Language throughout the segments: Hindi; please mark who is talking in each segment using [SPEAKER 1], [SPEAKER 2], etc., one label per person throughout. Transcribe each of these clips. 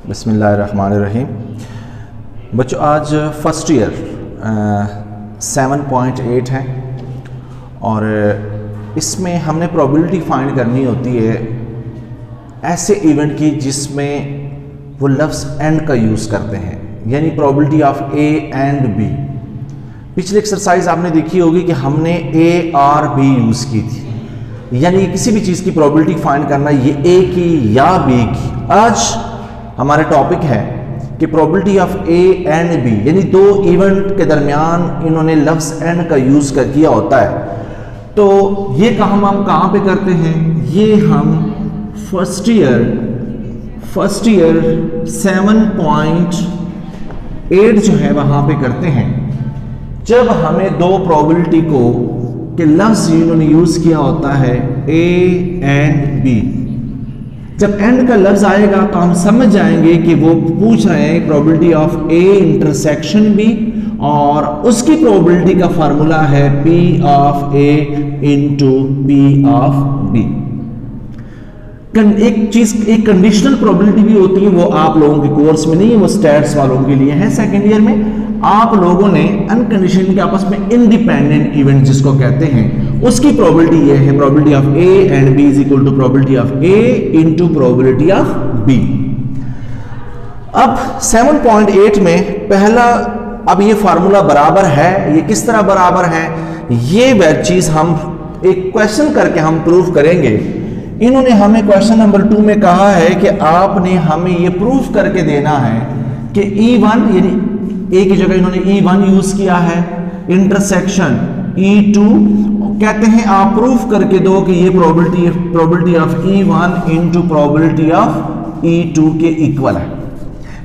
[SPEAKER 1] बिस्मिल्लाहिर्रहमानिर्रहीम। बच्चों आज फर्स्ट ईयर 7.8 है और इसमें हमने प्रोबेबिलिटी फाइंड करनी होती है ऐसे इवेंट की जिसमें वो लफ्ज़ एंड का यूज़ करते हैं, यानी probability of A and B. पिछली एक्सरसाइज आपने देखी होगी कि हमने ए और बी यूज़ की थी, यानी किसी भी चीज़ की प्रोबेबिलिटी फाइंड करना, ये ए की या बी की। आज हमारा टॉपिक है कि probability of A and B, यानी दो इवेंट के दरमियान इन्होंने लफ्ज़ एंड का यूज़ कर किया होता है। तो ये काम हम कहाँ पे करते हैं? ये हम फर्स्ट ईयर 7.8 जो है वहाँ पे करते हैं, जब हमें दो प्रोबेबिलिटी को के लफ्ज़ इन्होंने यूज़ किया होता है ए एंड बी। जब एंड का लफ्ज आएगा तो हम समझ जाएंगे कि वो पूछ रहे हैं probability of A intersection B, और उसकी प्रोबेबिलिटी का फार्मूला है P of A into P of B. एक कंडीशनल प्रोबेबिलिटी भी होती है, वो आप लोगों के कोर्स में नहीं है, वो स्टैट्स वालों के लिए है। सेकेंड ईयर में आप लोगों ने अनकंडीशनल के आपस में इंडिपेंडेंट इवेंट जिसको कहते हैं, उसकी प्रोबेबिलिटी ये है probability of A and B is equal to probability of A into probability of B. अब 7.8 में पहला, अब ये फार्मूला बराबर है, ये किस तरह बराबर है, ये वह चीज हम एक क्वेश्चन करके हम प्रूफ करेंगे। इन्होंने हमें क्वेश्चन नंबर 2 में कहा है कि आपने हमें ये प्रूफ करके देना है कि E1, यानी ए की जगह इन्होंने E1 यूज किया है, इंटरसेक्शन E2, कहते हैं आप प्रूफ करके दो कि ये probability of E1 into probability of E2 के इक्वल है।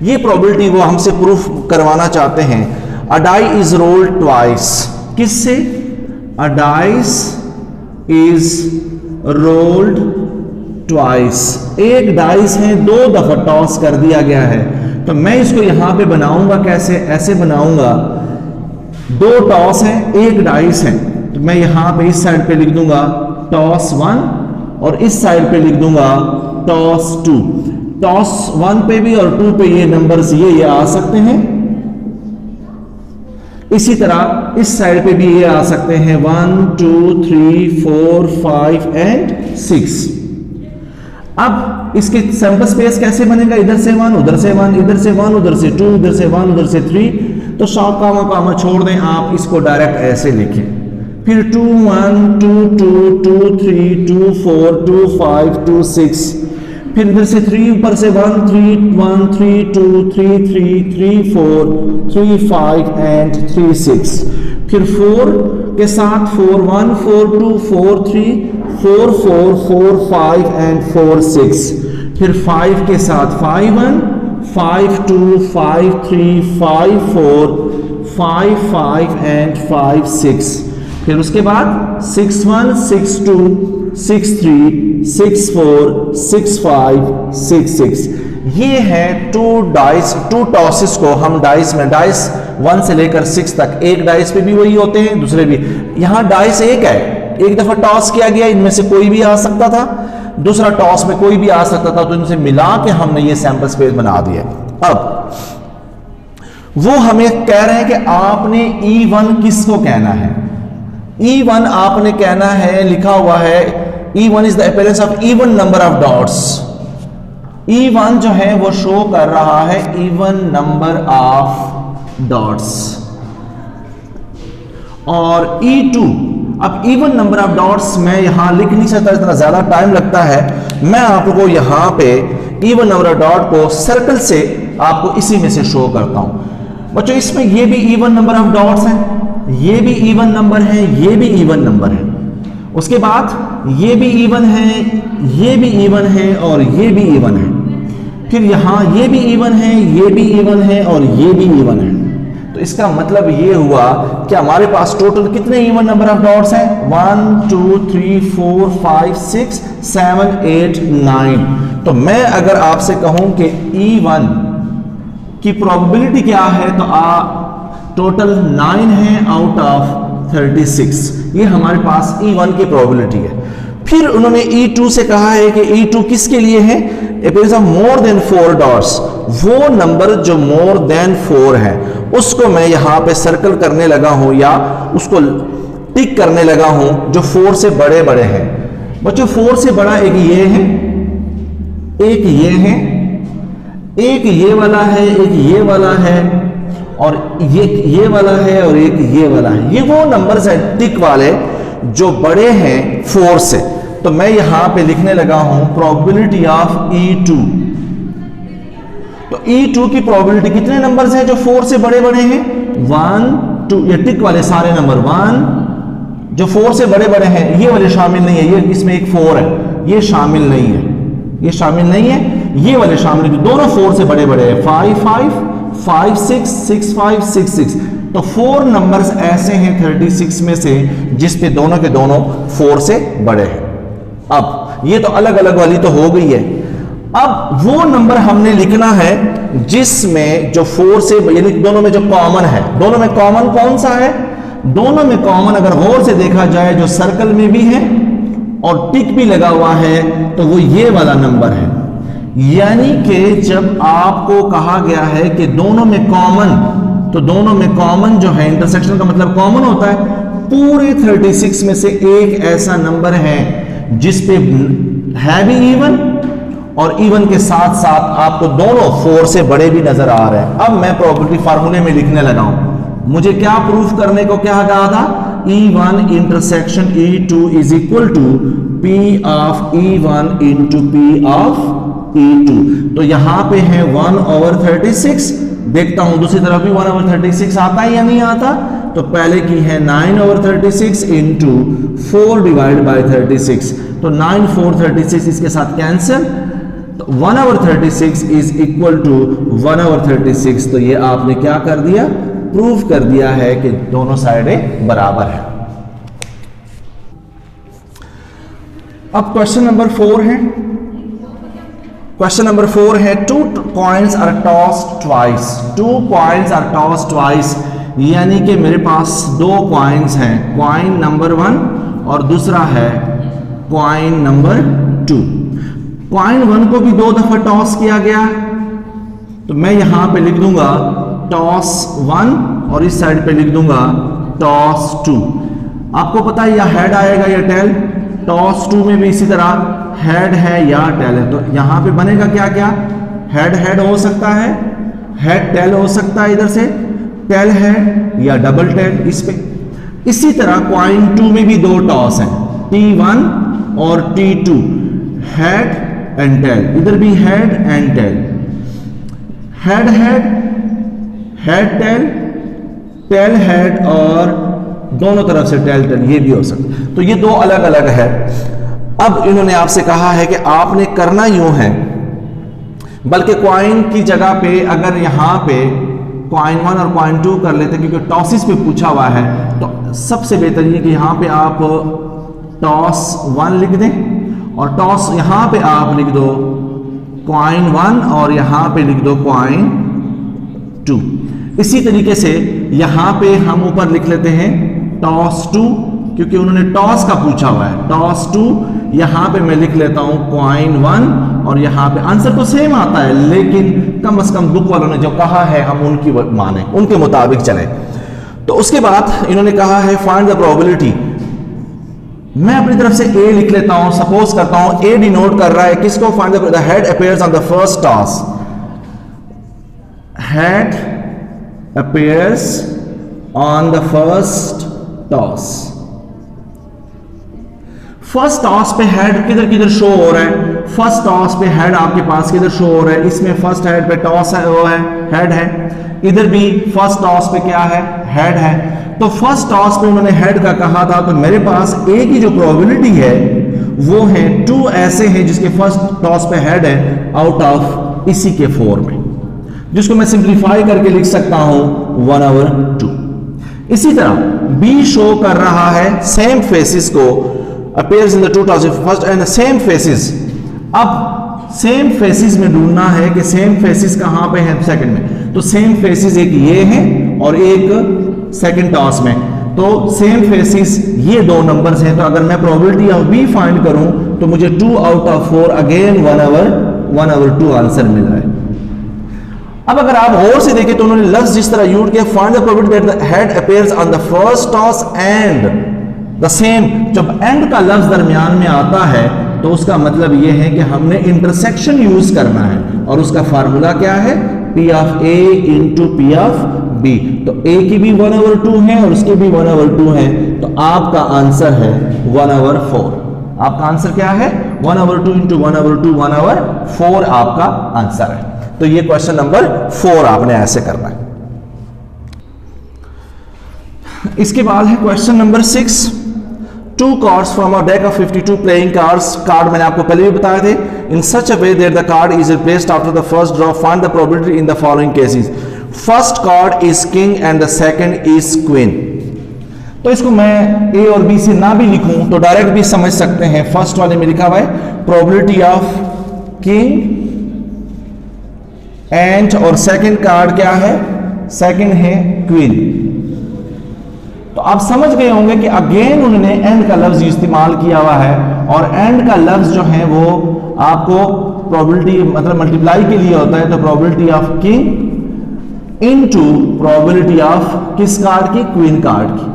[SPEAKER 1] ये प्रोबेबिलिटी वो हमसे प्रूफ करवाना चाहते हैं। अ डाई इज रोल्ड ट्वाइस, किससे? अ डाइस इज रोल्ड ट्वाइस, एक डाइस है दो दफा टॉस कर दिया गया है। तो मैं इसको यहां पे बनाऊंगा कैसे? ऐसे बनाऊंगा, दो टॉस है एक डाइस है, तो मैं यहां पे इस साइड पे लिख दूंगा टॉस 1 और इस साइड पे लिख दूंगा टॉस 2। टॉस 1 पे भी और 2 पे ये नंबर्स ये आ सकते हैं, इसी तरह इस साइड पे भी ये आ सकते हैं 1 2 3 4 5 एंड 6। अब इसके सैंपल स्पेस कैसे बनेगा? इधर से 1 उधर से 1 इधर से 1 उधर से 2 उधर से 1 उधर से 3। तो शॉर्ट कामा छोड़ दें, आप इसको डायरेक्ट ऐसे लिखें, फिर 2 1 2 2 2 3 2 4 2 5 2 6, फिर इधर से 3 ऊपर से 1 3 1 3 2 3 3 3 4 3 5 एंड 3 6, फिर 4 के साथ 4 1 4 2 4 3 4 4 4 5 एंड 4 6, फिर 5 के साथ 5 1 5 2 5 3 5 4 5 5 एंड 5 6, फिर उसके बाद 6 1 6 2 6 3 6 4 6 5 6 6। ये है टू टॉसेस को हम डाइस में, डाइस 1 से लेकर 6 तक, एक डाइस पे भी वही होते हैं, दूसरे भी। यहां डाइस एक है, एक दफा टॉस किया गया, इनमें से कोई भी आ सकता था, दूसरा टॉस में कोई भी आ सकता था, तो इनसे मिला के हमने ये सैंपल स्पेस बना दिया। अब वो हमें कह रहे हैं कि आपने E1 किसको कहना है? E1 आपने कहना है, लिखा हुआ है E1 is the appearance of even number of dots. E1 जो है वो शो कर रहा है इवन नंबर ऑफ डॉट्स, और E2, अब इवन नंबर ऑफ डॉट्स मैं यहां लिख नहीं सकता, इतना ज्यादा टाइम लगता है। मैं आपको यहां पे इवन नंबर ऑफ डॉट को सर्कल से आपको इसी में से शो करता हूं। बच्चों इसमें ये भी इवन नंबर ऑफ डॉट्स हैं, ये भी इवन नंबर है, ये भी इवन नंबर है, उसके बाद ये भी इवन है, ये भी इवन है और ये भी इवन है, फिर यहां ये भी इवन है, ये भी इवन है और ये भी इवन है। तो इसका मतलब ये हुआ कि हमारे पास टोटल कितने इवन नंबर ऑफ डॉट्स हैं? 1 2 3 4 5 6 7 8 9। तो मैं अगर आपसे कहूं कि E1 की प्रोबेबिलिटी क्या है, तो टोटल 9 है आउट ऑफ 36। ये हमारे पास E1 की प्रोबेबिलिटी है। फिर उन्होंने E2 से कहा है कि E2 किसके लिए है? appearance of more than 4 dots, वो नंबर जो more than 4 है उसको मैं यहां पे सर्कल करने लगा हूं या उसको टिक करने लगा हूं जो 4 से बड़े बड़े हैं। बच्चों 4 से बड़ा एक ये है, एक ये है, एक ये वाला है, एक ये वाला है और ये वाला है और एक ये वाला है। ये वो नंबर्स हैं टिक वाले जो बड़े हैं 4 से। तो मैं यहां पे लिखने लगा हूं प्रोबेबिलिटी ऑफ E2। तो E2 की प्रोबेबिलिटी कितने नंबर्स हैं जो 4 से बड़े बड़े हैं? 1 2, ये टिक वाले सारे नंबर 1 जो 4 से बड़े बड़े हैं, ये वाले शामिल नहीं है, ये इसमें एक 4 है, ये शामिल नहीं है, ये शामिल नहीं है, ये वाले शामिल नहीं, दोनों 4 से बड़े बड़े हैं। 5 5 5 6 6 5 6 6। तो 4 नंबर्स ऐसे हैं 36 में से जिस पे दोनों के दोनों 4 से बड़े हैं। अब ये तो अलग अलग वाली तो हो गई है। अब वो नंबर हमने लिखना है जिसमें जो 4 से, यानी दोनों में जो कॉमन है, दोनों में कॉमन कौन सा है? दोनों में कॉमन अगर गौर से देखा जाए जो सर्कल में भी है और टिक भी लगा हुआ है तो वो ये वाला नंबर है। यानी कि जब आपको कहा गया है कि दोनों में कॉमन, तो दोनों में कॉमन जो है, इंटरसेक्शन का मतलब कॉमन होता है, पूरे 36 में से एक ऐसा नंबर है जिसपे है भी इवन और इवन के साथ साथ आपको दोनों 4 से बड़े भी नजर आ रहे हैं। अब मैं प्रोबेबिलिटी फार्मूले में लिखने लगा हूं। मुझे क्या प्रूफ करने को क्या कहा था? E1 intersection E2 is equal to P of E1 into P of E2। तो यहां पे है 1/36। देखता हूं दूसरी तरफ भी 1/36 आता है या नहीं आता। तो पहले की है 9/36 इंटू 4 डिवाइड बाई 36। तो 9 4 36 इसके साथ कैंसिल। तो 1/36 इज इक्वल टू 1/36। तो ये आपने क्या कर दिया? प्रूव कर दिया है कि दोनों साइडें बराबर है। अब क्वेश्चन नंबर 4 है। क्वेश्चन नंबर 4 है 2 coins are tossed twice। 2 coins are tossed twice, यानी कि मेरे पास 2 कॉइन्स हैं, कॉइन नंबर 1 और दूसरा है कॉइन नंबर 2। कॉइन 1 को भी 2 दफा टॉस किया गया, तो मैं यहां पे लिख दूंगा टॉस 1 और इस साइड पे लिख दूंगा टॉस 2। आपको पता है या हेड आएगा या टेल। टॉस 2 में भी इसी तरह हेड है या टेल है। तो यहां पे बनेगा क्या क्या? हेड हेड हो सकता है, हेड टेल हो सकता है, इधर से टेल हेड या डबल टेल इस पे। इसी तरह कॉइन 2 में भी 2 टॉस हैं, T1 और T2, हेड एंड टेल। इधर भी head and tail, head head, head tail, tail head और दोनों तरफ से टेल टेल, ये भी हो सकता है। तो ये 2 अलग अलग है। अब इन्होंने आपसे कहा है कि आपने करना यूं है, बल्कि कॉइन की जगह पे अगर यहां पे कॉइन 1 और कॉइन 2 कर लेते, क्योंकि टॉसिस पे पूछा हुआ है, तो सबसे बेहतर ये कि यहां पे आप टॉस 1 लिख दें और टॉस यहां पे आप लिख दो कॉइन 1 और यहां पे लिख दो कॉइन 2। इसी तरीके से यहां पे हम ऊपर लिख लेते हैं टॉस 2, क्योंकि उन्होंने टॉस का पूछा हुआ है, टॉस 2। यहां पे मैं लिख लेता हूं कॉइन 1 और यहां पे आंसर तो सेम आता है, लेकिन कम से कम बुक वालों ने जो कहा है हम उनकी माने, उनके मुताबिक चले। तो उसके बाद इन्होंने कहा है फाइंड द प्रोबेबिलिटी। मैं अपनी तरफ से ए लिख लेता हूं, सपोज करता हूं ए डिनोट कर रहा है किसको? Find the head appears on the first toss. Head appears on the first toss। First toss पे हेड किधर किधर शो हो रहा है? फर्स्ट टॉस पे हेड आपके पास किधर शो हो रहा है? इसमें फर्स्ट हेड पे टॉस है, वो है हेड है। इधर भी फर्स्ट टॉस पे क्या है? हेड है। तो फर्स्ट टॉस पे उन्होंने हेड का कहा था, तो मेरे पास ए की जो प्रोबेबिलिटी है वो है 2 ऐसे हैं जिसके फर्स्ट टॉस पे हेड है आउट ऑफ इसी के 4 में, जिसको मैं सिंप्लीफाई करके लिख सकता हूं 1/2। इसी तरह बी शो कर रहा है सेम फेसिस को, appears in the 2 toss first and same faces. अब सेम फेसिस में ढूंढना है कि सेम फेसिस कहां पे है सेकंड में। तो सेम फेसिस एक ये है और एक सेकंड टॉस में। तो सेम फेसिस ये 2 नंबर्स हैं। तो अगर मैं प्रोबेबिलिटी ऑफ बी फाइंड करूं तो मुझे 2 आउट ऑफ 4 अगेन 1/2 1/2 आंसर मिल रहा है। अब अगर आप और से देखें तो उन्होंने लफ्ज जिस तरह यूज किया, find the probability that the head appears on the first toss and the same. जब एंड का लफ्ज दरमियान में आता है तो उसका मतलब यह है कि हमने इंटरसेक्शन यूज करना है, और उसका फार्मूला क्या है, P of A into P of B। तो A की भी 1/2 है और उसकी भी 1/2 है, तो आपका आंसर है 1/4। आपका आंसर क्या है, 1/2 इंटू 1/2 1/4 आपका आंसर है। तो ये क्वेश्चन नंबर 4 आपने ऐसे करना है। इसके बाद है question number 6। 2 cards from a deck of 52 playing cards, card मैंने आपको पहले भी बताए थे, in such a way that the card is replaced after the first draw, find the probability in the following cases. First card is king and the second is queen। तो इसको मैं A और B से ना भी लिखूं तो डायरेक्ट भी समझ सकते हैं। फर्स्ट वाले में लिखा हुआ है प्रोबेबिलिटी ऑफ किंग एंड, और सेकंड कार्ड क्या है, सेकंड है क्वीन। तो आप समझ गए होंगे कि अगेन उन्होंने एंड का लफ्ज इस्तेमाल किया हुआ है, और एंड का लफ्ज जो है वो आपको प्रोबेबिलिटी मतलब मल्टीप्लाई के लिए होता है। तो probability of king into probability of किस कार्ड की, क्वीन कार्ड की।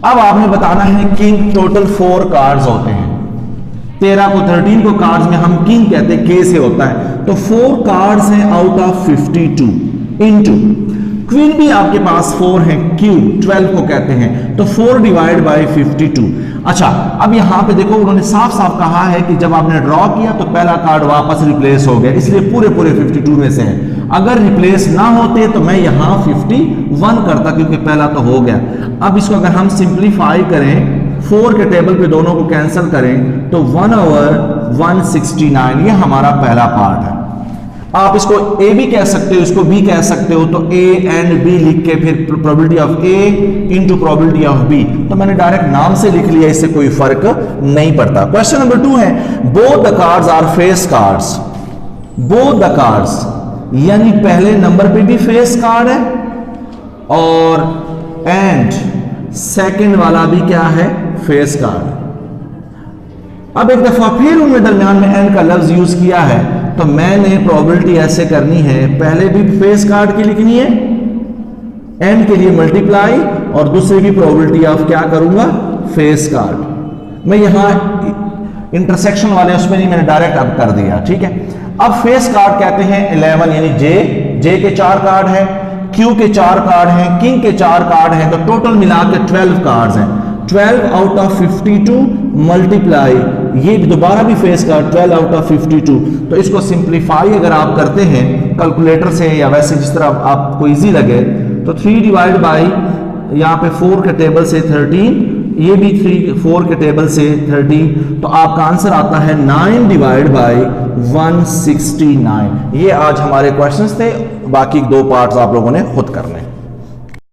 [SPEAKER 1] अब आपने बताना है किंग टोटल 4 कार्ड्स होते हैं, 13 को 13 को कार्ड्स में हम किंग कहते हैं, के से होता है, तो 4 कार्ड्स हैं आउट ऑफ 52 इनटू क्वीन भी आपके पास 4 है, क्यू 12 को कहते हैं, तो 4 डिवाइड बाय 52। अच्छा, अब यहां पे देखो उन्होंने साफ साफ कहा है कि जब आपने ड्रॉ किया तो पहला कार्ड वापस रिप्लेस हो गया, इसलिए पूरे 52 में से है। अगर रिप्लेस ना होते तो मैं यहां 51 करता, क्योंकि पहला तो हो गया। अब इसको अगर हम सिंप्लीफाई करें, 4 के टेबल पे दोनों को कैंसिल करें तो 1/169 ये हमारा पहला पार्ट है। आप इसको A भी कह सकते हो, इसको B कह सकते हो, तो A एंड B लिख के फिर probability of A into probability of B, तो मैंने डायरेक्ट नाम से लिख लिया, इससे कोई फर्क नहीं पड़ता। क्वेश्चन नंबर 2 है both the cards are face cards. Both the cards यानी पहले नंबर पे भी फेस कार्ड है और एंड सेकंड वाला भी क्या है, फेस कार्ड। अब एक दफा फिर उनमें दरमियान में एंड का लफ्ज यूज किया है, तो मैंने प्रोबेबिलिटी ऐसे करनी है, पहले भी फेस कार्ड की लिखनी है, एंड के लिए मल्टीप्लाई, और दूसरी भी प्रोबेबिलिटी ऑफ क्या करूंगा, फेस कार्ड। मैं यहां इंटरसेक्शन वाले उसमें नहीं, मैंने डायरेक्ट अब कर दिया, ठीक है। अब फेस कार्ड कहते हैं 11 यानी जे के 4 कार्ड है, क्यू के 4 कार्ड हैं, किंग के 4 कार्ड हैं, तो टोटल मिला के 12 कार्ड्स हैं। 12 आउट ऑफ 52 मल्टीप्लाई, ये दोबारा भी फेस कार्ड 12 आउट ऑफ 52। तो इसको सिंप्लीफाई अगर आप करते हैं कैलकुलेटर से या वैसे जिस तरह आपको इजी लगे, तो 3 डिवाइड बाई यहाँ पे 4 के टेबल से 13, ये भी 4 के टेबल से 13, तो आपका आंसर आता है 9 डिवाइड बाई 169। ये आज हमारे क्वेश्चंस थे, बाकी 2 पार्ट्स आप लोगों ने खुद करने हैं।